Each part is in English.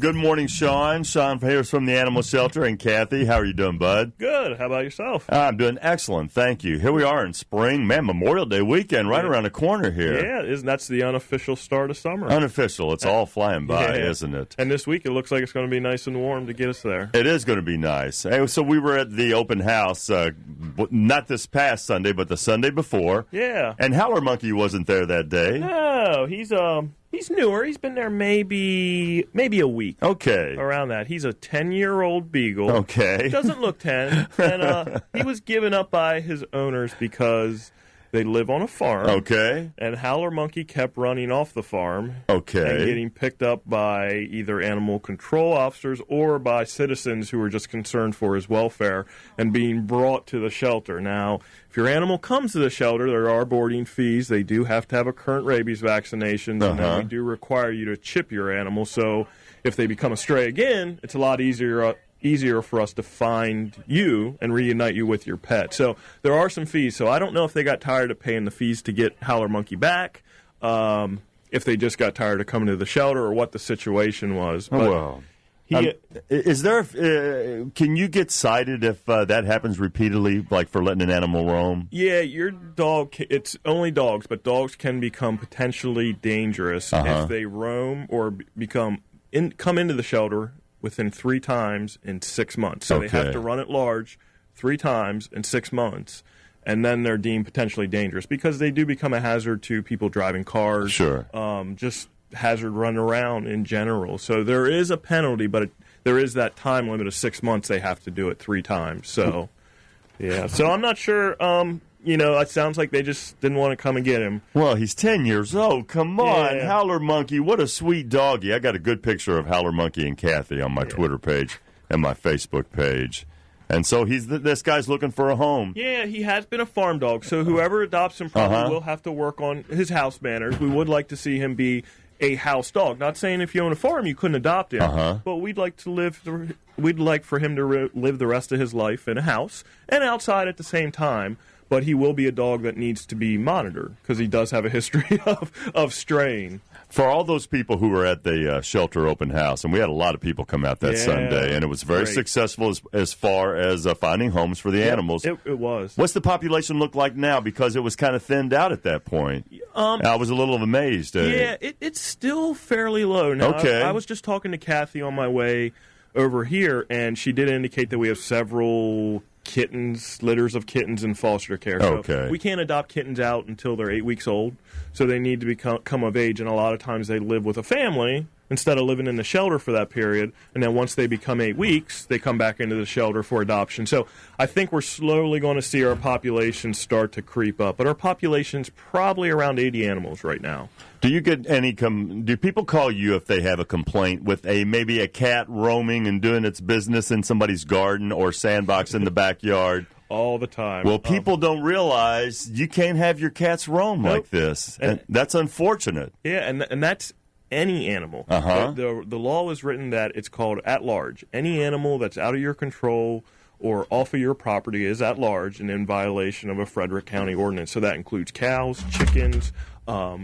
Good morning, Sean. Sean Harris from the Animal Shelter, and Kathy. How are you doing, bud? Good. How about yourself? I'm doing excellent. Thank you. Here we are in spring. Man, Memorial Day weekend right around the corner here. Yeah, that's the unofficial start of summer. Unofficial. It's all flying by, isn't it? And this week it looks like it's going to be nice and warm to get us there. It is going to be nice. Hey, so we were at the open house, not this past Sunday, but the Sunday before. Yeah. And Howler Monkey wasn't there that day. No, he's newer. He's been there maybe a week. Okay. Around that. He's a 10-year-old beagle. Okay. He doesn't look 10. And he was given up by his owners because they live on a farm. Okay. And Howler Monkey kept running off the farm. Okay. And getting picked up by either animal control officers or by citizens who were just concerned for his welfare and being brought to the shelter. Now, if your animal comes to the shelter, there are boarding fees. They do have to have a current rabies vaccination, and then we do require you to chip your animal. So if they become a stray again, it's a lot easier for us to find you and reunite you with your pet. So there are some fees. So I don't know if they got tired of paying the fees to get Howler Monkey back, if they just got tired of coming to the shelter, or what the situation was. But is there? Can you get cited if that happens repeatedly, like for letting an animal roam? Yeah, your dog. It's only dogs, but dogs can become potentially dangerous if they roam or come into the shelter within 3 times in 6 months. So they have to run at large 3 times in 6 months, and then they're deemed potentially dangerous because they do become a hazard to people driving cars. Sure. Just hazard run around in general. So there is a penalty, but there is that time limit of 6 months. They have to do it 3 times. So, yeah. So I'm not sure. It sounds like they just didn't want to come and get him. Well, he's 10 years old. Come on, Howler Monkey. What a sweet doggy. I got a good picture of Howler Monkey and Kathy on my Twitter page and my Facebook page. And so this guy's looking for a home. Yeah, he has been a farm dog. So whoever adopts him probably will have to work on his house manners. We would like to see him be a house dog. Not saying if you own a farm you couldn't adopt him, but we'd like for him to live the rest of his life in a house and outside at the same time. But he will be a dog that needs to be monitored because he does have a history of straying. For all those people who were at the shelter open house, and we had a lot of people come out that Sunday, and it was very successful as far as finding homes for the animals. It was. What's the population look like now? Because it was kind of thinned out at that point. I was a little amazed. It's still fairly low now. Okay. I was just talking to Kathy on my way over here, and she did indicate that we have several litters of kittens in foster care. So we can't adopt kittens out until they're 8 weeks old, so they need to become of age, and a lot of times they live with a family instead of living in the shelter for that period, and then once they become 8 weeks, they come back into the shelter for adoption. So I think we're slowly going to see our population start to creep up, but our population's probably around 80 animals right now. Do you get any do people call you if they have a complaint with maybe a cat roaming and doing its business in somebody's garden or sandbox in the backyard? All the time. Well, people don't realize you can't have your cats roam like this, and that's unfortunate. Yeah, and that's any animal. The law was written that it's called at large. Any animal that's out of your control or off of your property is at large and in violation of a Frederick County ordinance. So that includes cows, chickens,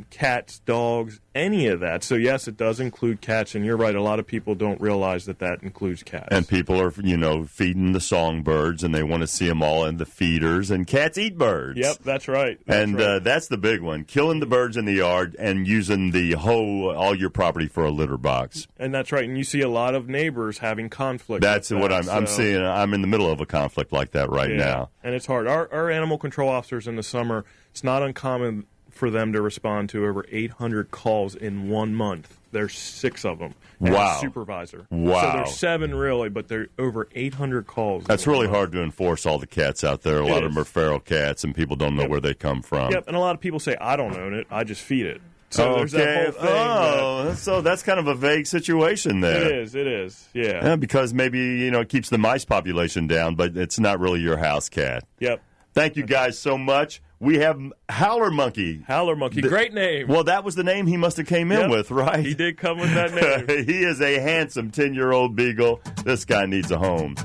cats, dogs, any of that. So, yes, it does include cats, and you're right, a lot of people don't realize that includes cats. And people are, feeding the songbirds, and they want to see them all in the feeders, and cats eat birds. Yep, that's right. That's the big one, killing the birds in the yard and using the all your property for a litter box. And that's right, and you see a lot of neighbors having conflict. That's what I'm seeing. I'm in the middle of a conflict like that right now. And it's hard. Our animal control officers in the summer, it's not uncommon for them to respond to over 800 calls in 1 month. There's 6 of them. And a supervisor. Wow. So there's 7 really, but there are over 800 calls. That's really hard to enforce all the cats out there. A lot of them are feral cats, and people don't know where they come from. Yep, and a lot of people say, I don't own it, I just feed it. So there's that whole thing. So that's kind of a vague situation there. It is, yeah. Because maybe, it keeps the mice population down, but it's not really your house cat. Yep. Thank you guys so much. We have Howler Monkey. Howler Monkey, great name. Well, that was the name he must have came in with, right? He did come with that name. He is a handsome 10-year-old beagle. This guy needs a home.